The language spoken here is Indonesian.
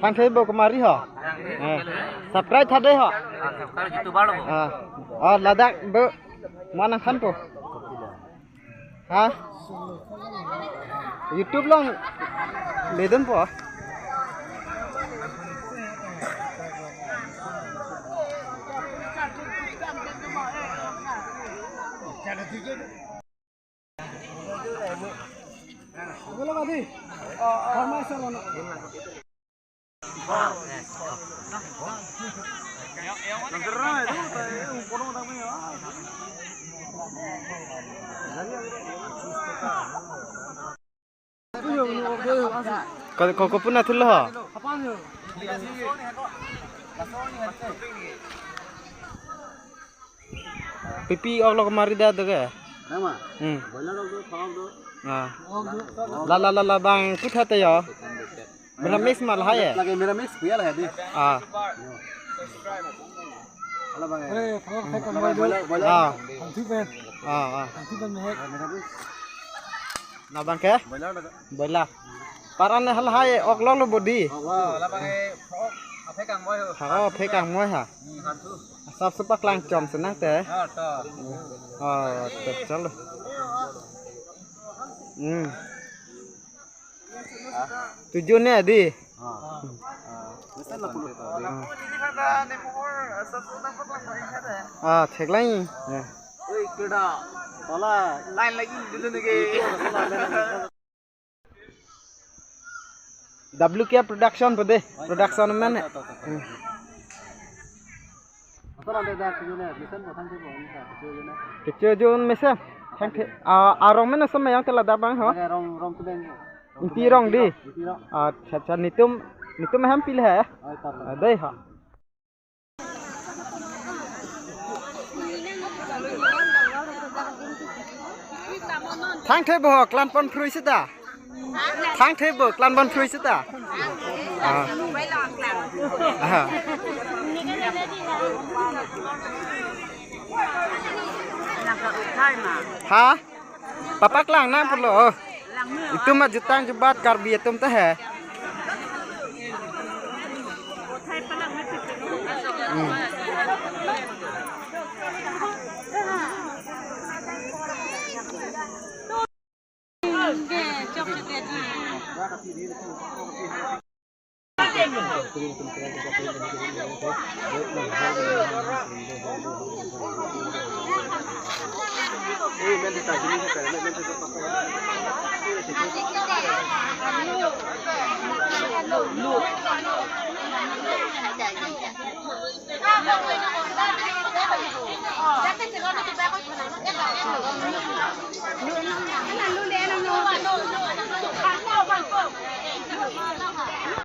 Thang thấy bộ kemari hả? Subscribe thật đấy hả? Subscribe YouTube baru. Là đang bơ mana khăn po? Hả? YouTube long leden po? Boleh mati? Hormat sama. Kau pun nak tulah? Pipi Allah kemari dah tu ke? Nama? Boiler dog tu, farm dog. La bang kita tu ya. Mera mix malah ya. Lagi mera mix biar lah di. Ala bang. Boiler. Na bang ke? Boiler. Paran hal hai ok long lo body. Ala bang phê càng môi hả? Phê càng môi hả? Sắp sepak lang chom senang teh. Terus lo. Tujuannya di. Cek lagi. Kita olah line lagi dulu nih. WK production pada production mana? Asal ada dah tujuannya, bisa bukan tujuannya. Tujuan mesem. Arong mana sama yang telah dabang ha? Rong tu bang. Inti rong di. Caca nitum macam pilih ya? Ada ha. Thang thế bờ clan pon phui sít à? Thang thế bờ clan pon phui sít à? Hah? Papak lang na perlu. Itu mah jutang jebat karbi itu teh. Lu